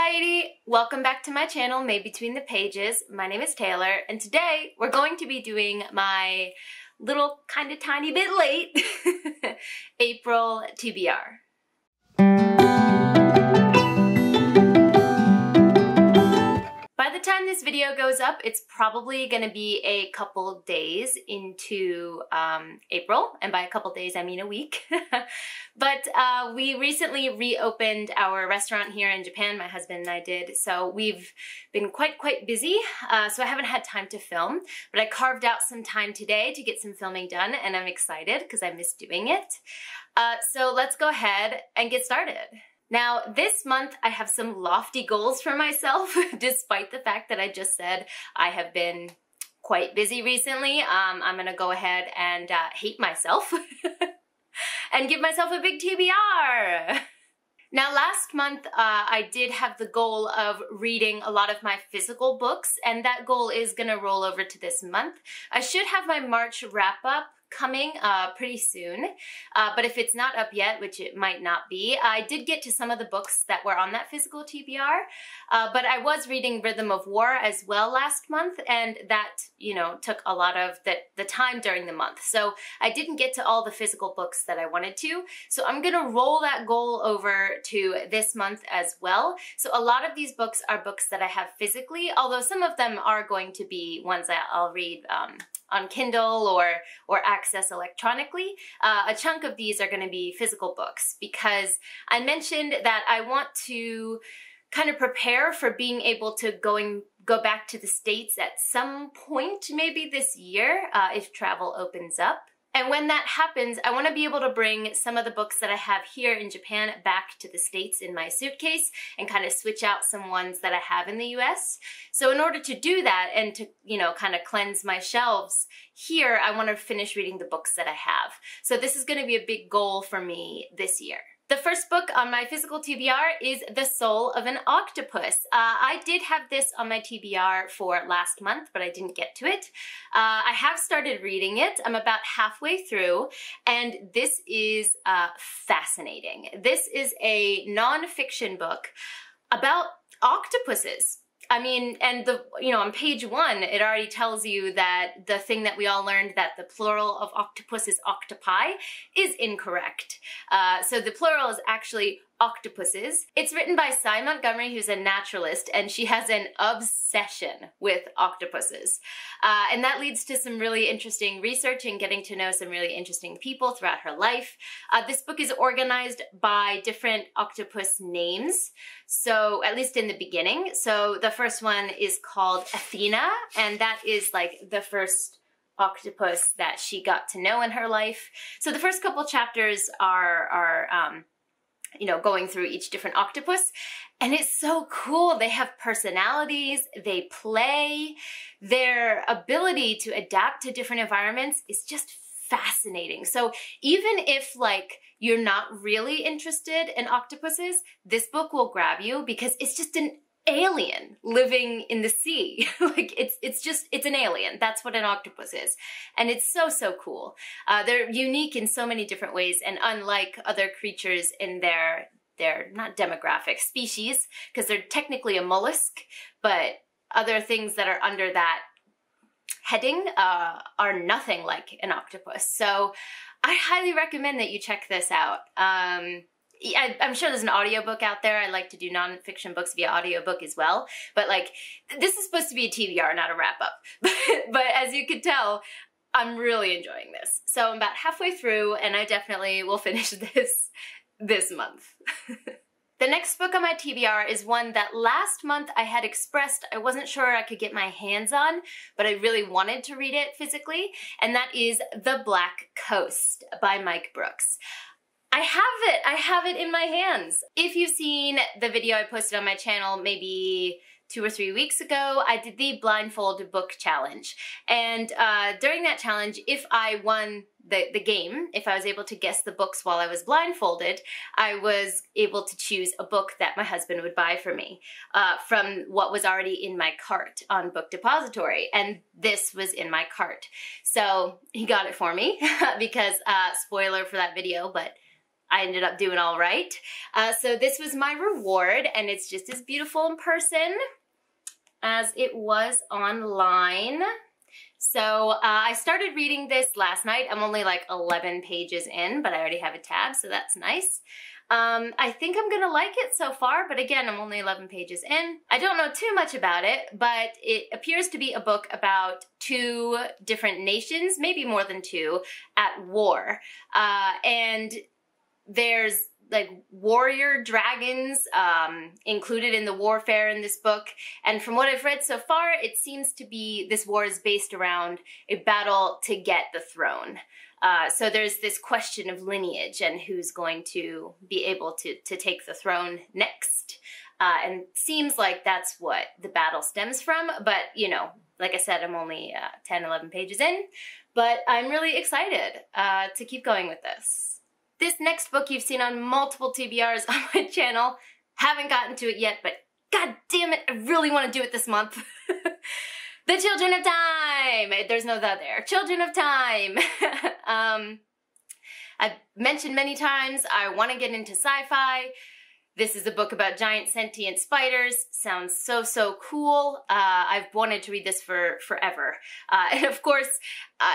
Society! Welcome back to my channel, Made Between the Pages. My name is Taylor, and today we're going to be doing my little kind of tiny bit late April TBR. By the time this video goes up, it's probably going to be a couple days into April, and by a couple days I mean a week. But we recently reopened our restaurant here in Japan, my husband and I did, so we've been quite busy, so I haven't had time to film, but I carved out some time today to get some filming done, and I'm excited because I miss doing it. So let's go ahead and get started. Now, this month I have some lofty goals for myself, despite the fact that I just said I have been quite busy recently. I'm gonna go ahead and hate myself and give myself a big TBR. Now, last month I did have the goal of reading a lot of my physical books, and that goal is gonna roll over to this month. I should have my March wrap-up coming pretty soon, but if it's not up yet, which it might not be, I did get to some of the books that were on that physical TBR, but I was reading Rhythm of War as well last month, and that, you know, took a lot of the time during the month, so I didn't get to all the physical books that I wanted to, so I'm gonna roll that goal over to this month as well. So a lot of these books are books that I have physically, although some of them are going to be ones that I'll read on Kindle or access electronically. A chunk of these are going to be physical books because I mentioned that I want to kind of prepare for being able to go back to the States at some point, maybe this year, if travel opens up. And when that happens, I want to be able to bring some of the books that I have here in Japan back to the States in my suitcase and kind of switch out some ones that I have in the US. So in order to do that and to, you know, kind of cleanse my shelves here, I want to finish reading the books that I have. So this is going to be a big goal for me this year. The first book on my physical TBR is The Soul of an Octopus. I did have this on my TBR for last month, but I didn't get to it. I have started reading it. I'm about halfway through, and this is fascinating. This is a non-fiction book about octopuses. I mean, and on page 1, it already tells you that the thing that we all learned, that the plural of octopus is octopi, is incorrect. So the plural is actually octopuses. It's written by Cy Montgomery, who's a naturalist, and she has an obsession with octopuses. And that leads to some really interesting research and getting to know some really interesting people throughout her life. This book is organized by different octopus names, so at least in the beginning. So the first one is called Athena, and that is like the first octopus that she got to know in her life. So the first couple chapters are going through each different octopus, and it's so cool. They have personalities, they play, their ability to adapt to different environments is just fascinating. So even if you're not really interested in octopuses, this book will grab you because it's just an alien living in the sea. It's an alien. That's what an octopus is. And it's so cool. They're unique in so many different ways, and unlike other creatures in their not demographic species, because they're technically a mollusk, but other things that are under that heading are nothing like an octopus. So I highly recommend that you check this out. I'm sure there's an audiobook out there. I like to do nonfiction books via audiobook as well. But this is supposed to be a TBR, not a wrap-up. But as you can tell, I'm really enjoying this. So I'm about halfway through, and I definitely will finish this month. The next book on my TBR is one that last month I had expressed I wasn't sure I could get my hands on, but I really wanted to read it physically, and that is The Black Coast by Mike Brooks. I have it in my hands. If you've seen the video I posted on my channel maybe 2 or 3 weeks ago, I did the blindfold book challenge. And during that challenge, if I won the game, if I was able to guess the books while I was blindfolded, I was able to choose a book that my husband would buy for me from what was already in my cart on Book Depository. And this was in my cart. So he got it for me because, spoiler for that video, but I ended up doing all right. So this was my reward, and it's just as beautiful in person as it was online. So I started reading this last night. I'm only like 11 pages in, but I already have a tab, so that's nice. I think I'm gonna like it so far, but again, I'm only 11 pages in. I don't know too much about it, but it appears to be a book about 2 different nations, maybe more than 2, at war. And there's like warrior dragons included in the warfare in this book. And from what I've read so far, it seems to be this war is based around a battle to get the throne. So there's this question of lineage and who's going to be able to take the throne next. And seems like that's what the battle stems from. But, you know, like I said, I'm only 10, 11 pages in. But I'm really excited to keep going with this. This next book you've seen on multiple TBRs on my channel. Haven't gotten to it yet, but god damn it, I really want to do it this month. The Children of Time! There's no the there. Children of Time! I've mentioned many times I want to get into sci-fi. This is a book about giant sentient spiders. Sounds so cool. I've wanted to read this for forever. And of course,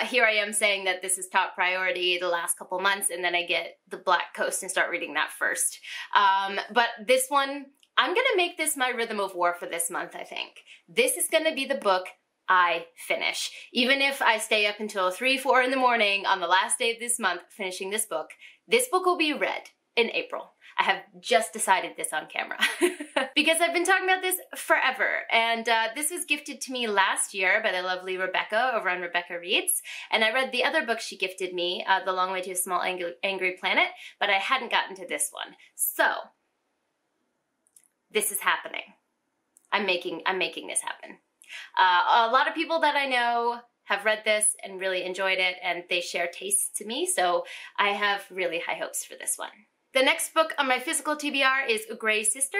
here I am saying that this is top priority the last couple months, and then I get the Black Coast and start reading that first. But this one, I'm gonna make this my rhythm of war for this month, I think. This is gonna be the book I finish. Even if I stay up until 3, 4 in the morning on the last day of this month finishing this book will be read in April. I have just decided this on camera because I've been talking about this forever, and this was gifted to me last year by the lovely Rebecca over on Rebecca Reads, and I read the other book she gifted me, The Long Way to a Small Angry Planet, but I hadn't gotten to this one. So this is happening. I'm making this happen. A lot of people that I know have read this and really enjoyed it, and they share tastes to me, so I have really high hopes for this one. The next book on my physical TBR is Grey Sister.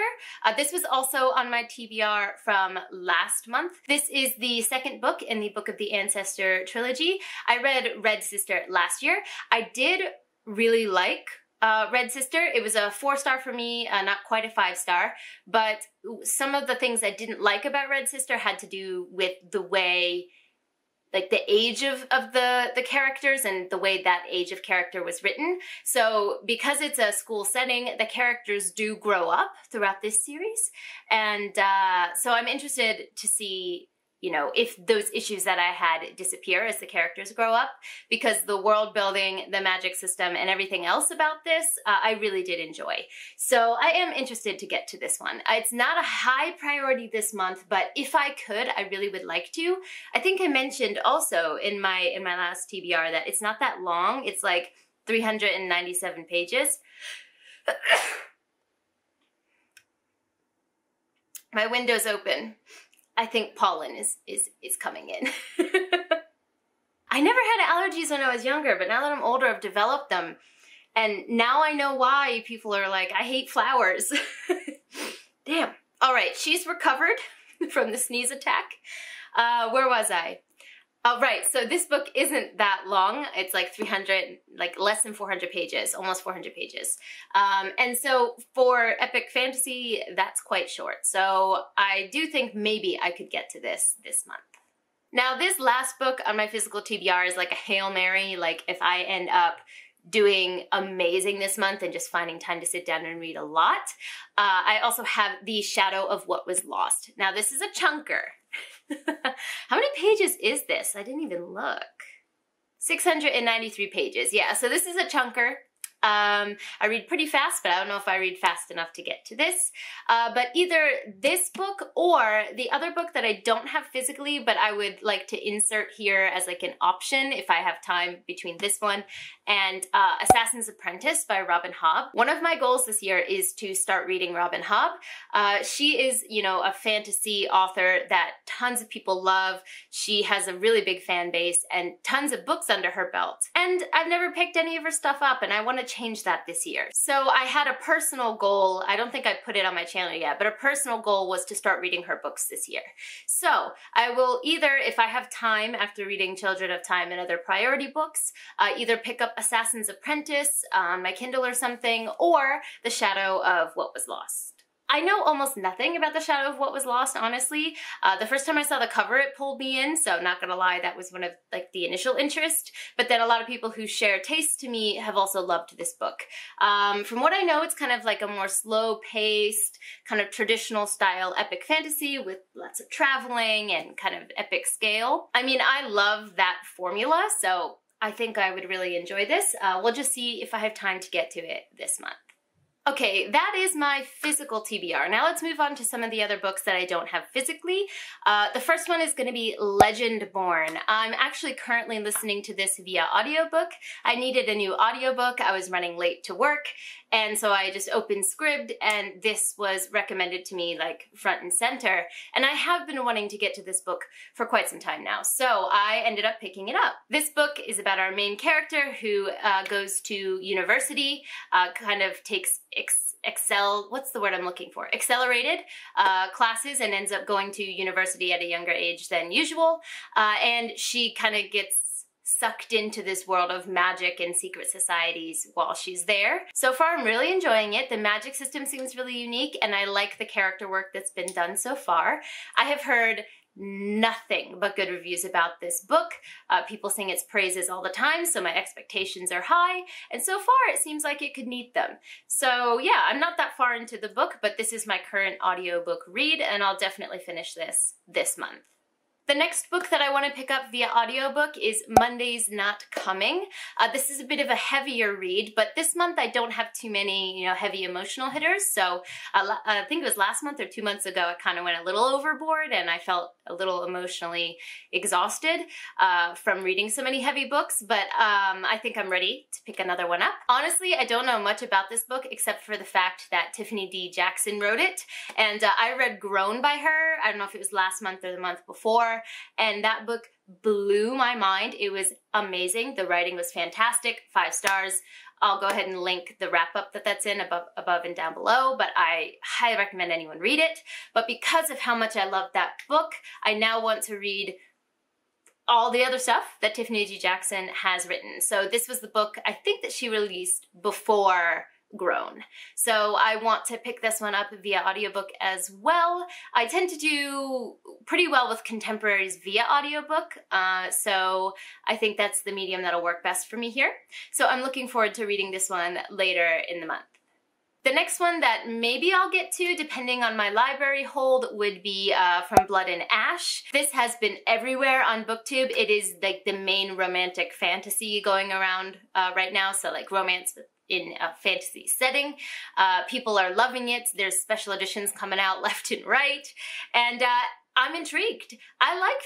This was also on my TBR from last month. This is the second book in the Book of the Ancestor trilogy. I read Red Sister last year. I did really like Red Sister. It was a 4-star for me, not quite a 5-star, but some of the things I didn't like about Red Sister had to do with the way, like the age of the characters and the way that age of character was written. So because it's a school setting, the characters do grow up throughout this series. And so I'm interested to see, you know, if those issues that I had disappear as the characters grow up, because the world building, the magic system, and everything else about this, I really did enjoy. So I am interested to get to this one. It's not a high priority this month, but if I could, I really would like to. I think I mentioned also in my last TBR that it's not that long. It's like 397 pages. My window's open. I think pollen is coming in. I never had allergies when I was younger, but now that I'm older, I've developed them. And now I know why people are like, I hate flowers. Damn. All right, she's recovered from the sneeze attack. Where was I? Oh, right, so this book isn't that long. It's like 300, like less than 400 pages, almost 400 pages. And so for epic fantasy, that's quite short. So I do think maybe I could get to this month. Now, this last book on my physical TBR is like a Hail Mary. Like if I end up doing amazing this month and just finding time to sit down and read a lot. I also have The Shadow of What Was Lost. Now, this is a chunker. How many pages is this? I didn't even look. 693 pages. Yeah, so this is a chunker. I read pretty fast, but I don't know if I read fast enough to get to this. But either this book or the other book that I don't have physically, but I would like to insert here as like an option if I have time between this one and Assassin's Apprentice by Robin Hobb. One of my goals this year is to start reading Robin Hobb. She is, you know, a fantasy author that tons of people love. She has a really big fan base and tons of books under her belt. And I've never picked any of her stuff up, and I want to change that this year. So I had a personal goal. I don't think I put it on my channel yet, but a personal goal was to start reading her books this year. So I will either, if I have time after reading Children of Time and other priority books, either pick up Assassin's Apprentice on my Kindle or something, or The Shadow of What Was Lost. I know almost nothing about The Shadow of What Was Lost, honestly. The first time I saw the cover, it pulled me in, so not gonna lie, that was one of like the initial interest. But then a lot of people who share taste to me have also loved this book. From what I know, it's kind of like a more slow-paced, kind of traditional style epic fantasy with lots of traveling and kind of epic scale. I mean, I love that formula, so I think I would really enjoy this. We'll just see if I have time to get to it this month. Okay, that is my physical TBR. Now let's move on to some of the other books that I don't have physically. The first one is going to be Legendborn. I'm actually currently listening to this via audiobook. I needed a new audiobook. I was running late to work, and so I just opened Scribd, and this was recommended to me like front and center. And I have been wanting to get to this book for quite some time now, so I ended up picking it up. This book is about our main character who goes to university, kind of takes accelerated classes and ends up going to university at a younger age than usual. And she kind of gets sucked into this world of magic and secret societies while she's there. So far, I'm really enjoying it. The magic system seems really unique, and I like the character work that's been done so far. I have heard nothing but good reviews about this book. People sing its praises all the time, so my expectations are high, and so far it seems like it could meet them. So yeah, I'm not that far into the book, but this is my current audiobook read, and I'll definitely finish this month. The next book that I want to pick up via audiobook is Monday's Not Coming. This is a bit of a heavier read, but this month I don't have too many, heavy emotional hitters. So I think it was last month or 2 months ago, I kind of went a little overboard and I felt a little emotionally exhausted from reading so many heavy books, but I think I'm ready to pick another one up. Honestly, I don't know much about this book except for the fact that Tiffany D. Jackson wrote it, and I read Grown by her. I don't know if it was last month or the month before, and that book blew my mind. It was amazing. The writing was fantastic. 5 stars. I'll go ahead and link the wrap-up that's in above and down below, but I highly recommend anyone read it. But because of how much I love that book, I now want to read all the other stuff that Tiffany D. Jackson has written. So this was the book I think that she released before Grown. So I want to pick this one up via audiobook as well. I tend to do pretty well with contemporaries via audiobook, so I think that's the medium that'll work best for me here. So I'm looking forward to reading this one later in the month. The next one that maybe I'll get to, depending on my library hold, would be From Blood and Ash. This has been everywhere on BookTube. It is like the main romantic fantasy going around right now, so like romance in a fantasy setting. People are loving it. There's special editions coming out left and right, and I'm intrigued. I like,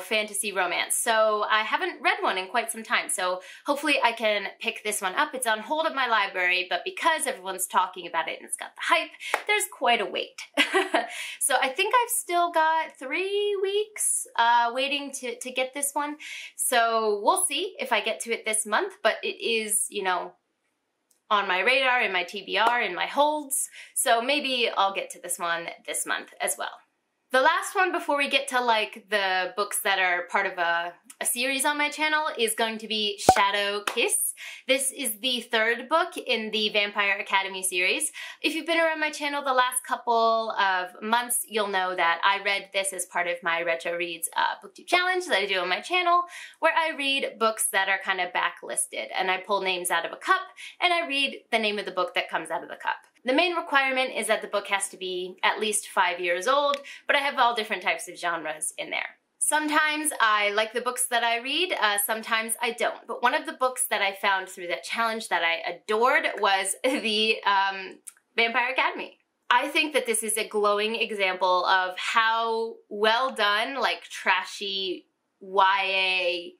fantasy romance, so I haven't read one in quite some time, so hopefully I can pick this one up. It's on hold at my library, but because everyone's talking about it and it's got the hype, there's quite a wait. So I think I've still got 3 weeks waiting to get this one, so we'll see if I get to it this month, but it is, on my radar, in my TBR, in my holds, so maybe I'll get to this one this month as well. The last one before we get to like the books that are part of a series on my channel is going to be Shadow Kiss. This is the 3rd book in the Vampire Academy series. If you've been around my channel the last couple of months, you'll know that I read this as part of my Retro Reads BookTube challenge that I do on my channel, where I read books that are kind of backlisted, and I pull names out of a cup and I read the name of the book that comes out of the cup. The main requirement is that the book has to be at least 5 years old, but I have all different types of genres in there. Sometimes I like the books that I read, sometimes I don't. But one of the books that I found through that challenge that I adored was the Vampire Academy. I think that this is a glowing example of how well done, like trashy YA,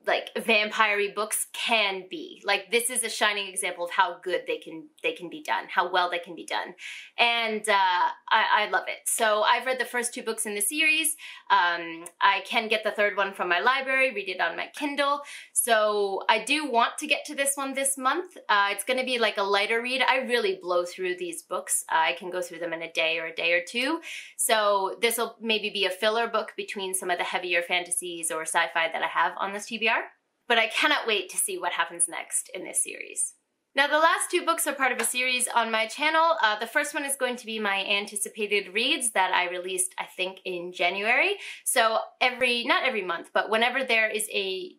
like vampire-y books can be. Like, this is a shining example of how good they can be done, how well they can be done, and I love it. So I've read the first 2 books in the series. I can get the 3rd one from my library, read it on my Kindle. So I do want to get to this one this month. It's going to be like a lighter read. I really blow through these books. I can go through them in a day or 2. So this will maybe be a filler book between some of the heavier fantasies or sci-fi that I have on this TBR. but I cannot wait to see what happens next in this series. Now, the last two books are part of a series on my channel. The first one is going to be my anticipated reads that I released, I think, in January. So not every month, but whenever there is a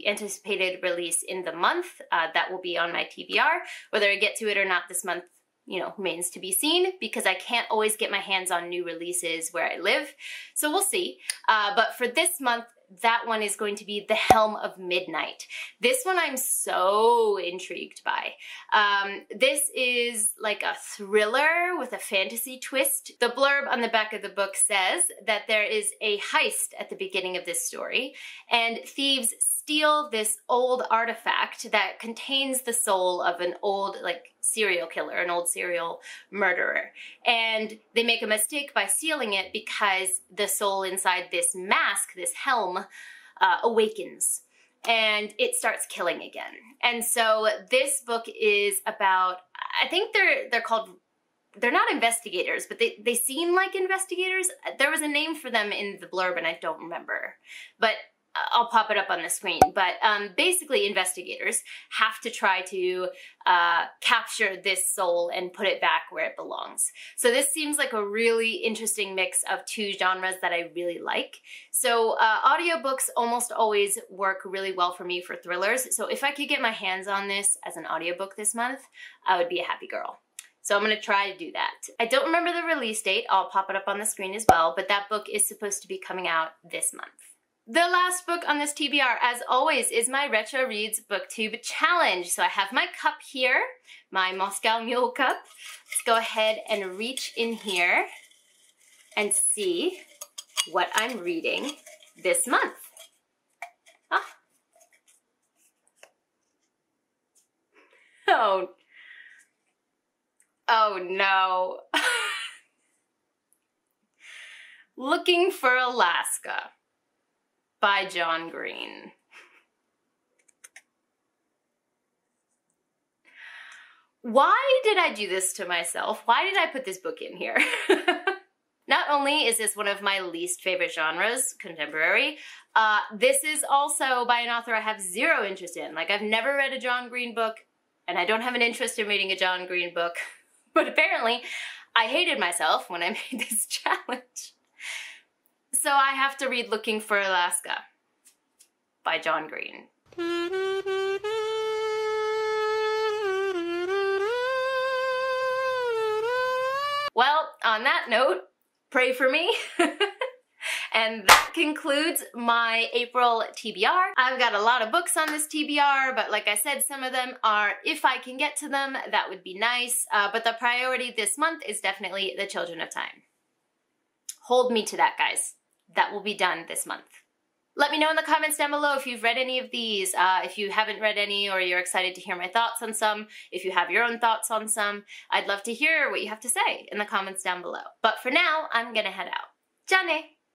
anticipated release in the month, that will be on my TBR. Whether I get to it or not this month, remains to be seen, because I can't always get my hands on new releases where I live. So we'll see. But for this month, that one is going to be The Helm of Midnight. This one I'm so intrigued by. This is like a thriller with a fantasy twist. The blurb on the back of the book says that there is a heist at the beginning of this story, and thieves steal this old artifact that contains the soul of an old, serial killer, an old serial murderer. And they make a mistake by stealing it because the soul inside this mask, this helm, awakens. And it starts killing again. And so this book is about, I think they're not investigators, but they seem like investigators. There was a name for them in the blurb and I don't remember. But I'll pop it up on the screen, but basically investigators have to try to capture this soul and put it back where it belongs. So this seems like a really interesting mix of two genres that I really like. So audiobooks almost always work really well for me for thrillers. So if I could get my hands on this as an audiobook this month, I would be a happy girl. So I'm going to try to do that. I don't remember the release date. I'll pop it up on the screen as well, but that book is supposed to be coming out this month. The last book on this TBR, as always, is my Retro Reads BookTube Challenge. So I have my cup here, my Moscow Mule cup. Let's go ahead and reach in here and see what I'm reading this month. Oh no. Looking for Alaska by John Green. Why did I do this to myself? Why did I put this book in here? Not only is this one of my least favorite genres, contemporary, this is also by an author I have zero interest in. I've never read a John Green book, and I don't have an interest in reading a John Green book. But apparently, I hated myself when I made this challenge. So I have to read Looking for Alaska by John Green. Well, on that note, pray for me. And that concludes my April TBR. I've got a lot of books on this TBR, but like I said, some of them are, if I can get to them, that would be nice. But the priority this month is definitely The Children of Time. Hold me to that, guys. That will be done this month. Let me know in the comments down below if you've read any of these, if you haven't read any or you're excited to hear my thoughts on some, if you have your own thoughts on some. I'd love to hear what you have to say in the comments down below. But for now, I'm gonna head out. Jane!